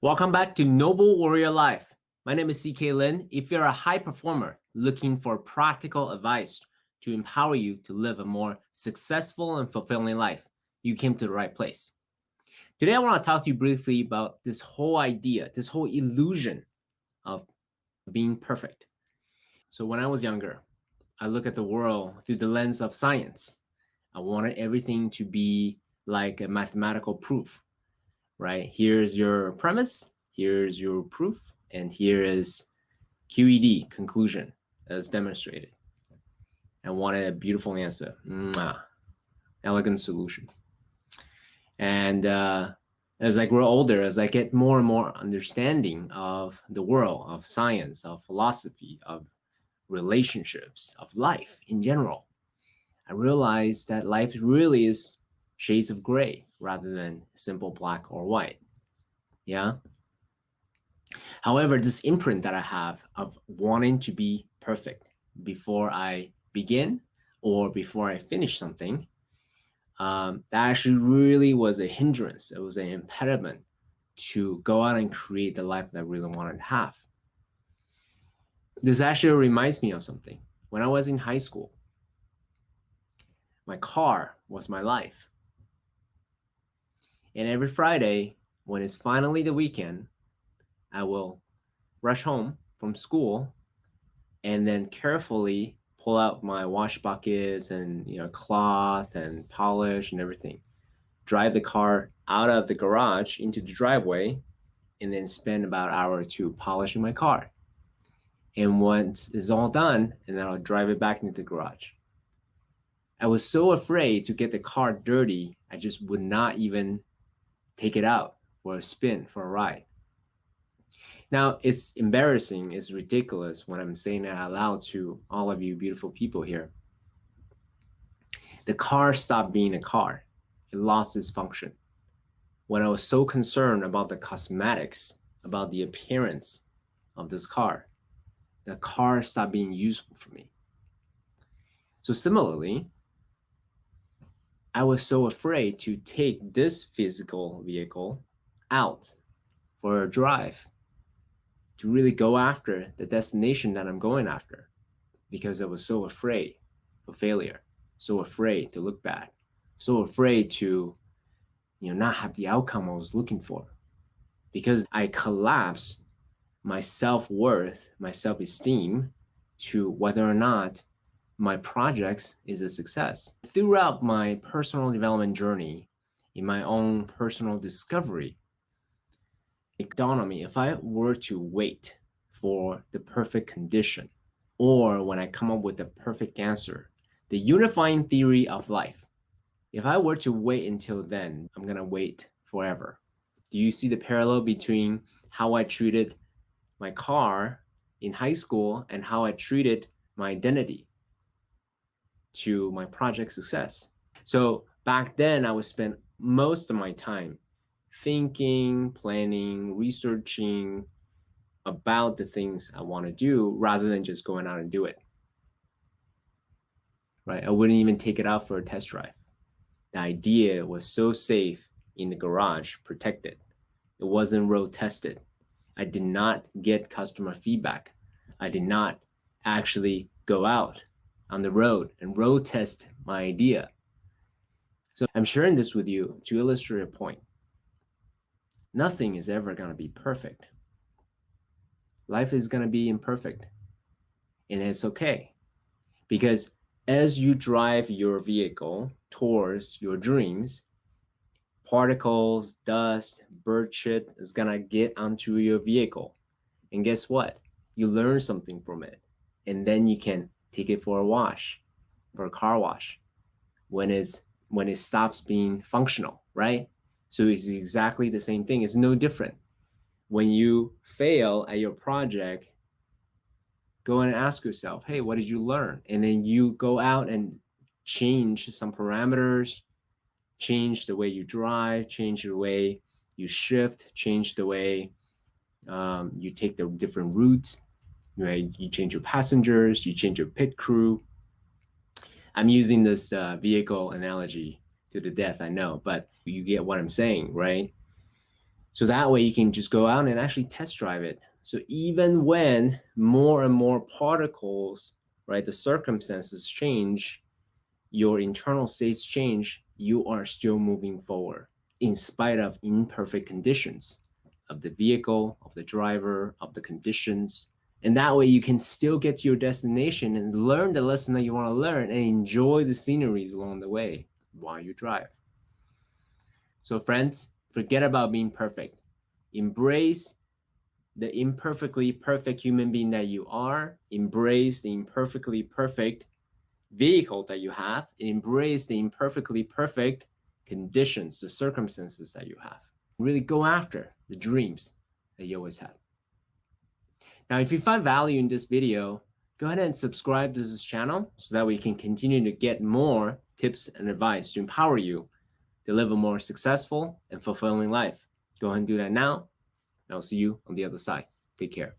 Welcome back to Noble Warrior Life. My name is CK Lin. If you're a high performer looking for practical advice to empower you to live a more successful and fulfilling life, you came to the right place. Today, I want to talk to you briefly about this whole idea, this whole illusion of being perfect. So, when I was younger, I look at the world through the lens of science. I wanted everything to be like a mathematical proof, right? Here's your premise, here's your proof, and here is QED, conclusion, as demonstrated. I wanted a beautiful answer, elegant solution. And as I grow older, as I get more and more understanding of the world, of science, of philosophy, of relationships, of life in general, I realize that life really is shades of gray rather than simple black or white. Yeah. However, this imprint that I have of wanting to be perfect before I begin or before I finish something, that actually really was a hindrance. It was an impediment to go out and create the life that I really wanted to have. This actually reminds me of something. When I was in high school, my car was my life. And every Friday, when it's finally the weekend, I will rush home from school and then carefully pull out my wash buckets and cloth and polish and everything, drive the car out of the garage into the driveway, and then spend about an hour or two polishing my car. And once it's all done, and then I'll drive it back into the garage. I was so afraid to get the car dirty, I just would not even take it out for a spin, for a ride. Now, it's embarrassing, it's ridiculous when I'm saying that out loud to all of you beautiful people here. The car stopped being a car. It lost its function. When I was so concerned about the cosmetics, about the appearance of this car, the car stopped being useful for me. So similarly, I was so afraid to take this physical vehicle out for a drive, to really go after the destination that I'm going after, because I was so afraid of failure, so afraid to look bad, so afraid to not have the outcome I was looking for, because I collapsed my self-worth, my self-esteem to whether or not my projects is a success. Throughout my personal development journey, in my own personal discovery, it dawned on me, if I were to wait for the perfect condition, or when I come up with the perfect answer, the unifying theory of life, if I were to wait until then, I'm going to wait forever. Do you see the parallel between how I treated my car in high school and how I treated my identity to my project success? So back then, I would spend most of my time thinking, planning, researching about the things I want to do rather than just going out and do it. Right? I wouldn't even take it out for a test drive. The idea was so safe in the garage, protected. It wasn't road tested. I did not get customer feedback. I did not actually go out on the road and road test my idea. So I'm sharing this with you to illustrate a point. Nothing is ever going to be perfect. Life is going to be imperfect. And it's okay. Because as you drive your vehicle towards your dreams, particles, dust, bird shit is going to get onto your vehicle. And guess what? You learn something from it. And then you can take it for a wash, for a car wash, when it stops being functional, right? So it's exactly the same thing. It's no different. When you fail at your project, go and ask yourself, hey, what did you learn? And then you go out and change some parameters, change the way you drive, change the way you shift, change the way you take the different routes, right? You change your passengers, you change your pit crew. I'm using this vehicle analogy to the death, I know, but you get what I'm saying, right? So that way you can just go out and actually test drive it. So even when more and more particles, right, the circumstances change, your internal states change, you are still moving forward in spite of imperfect conditions of the vehicle, of the driver, of the conditions. And that way you can still get to your destination and learn the lesson that you want to learn and enjoy the sceneries along the way while you drive. So friends, forget about being perfect. Embrace the imperfectly perfect human being that you are. Embrace the imperfectly perfect vehicle that you have. And embrace the imperfectly perfect conditions, the circumstances that you have. Really go after the dreams that you always had. Now, if you find value in this video, go ahead and subscribe to this channel so that we can continue to get more tips and advice to empower you to live a more successful and fulfilling life. Go ahead and do that now, and I'll see you on the other side. Take care.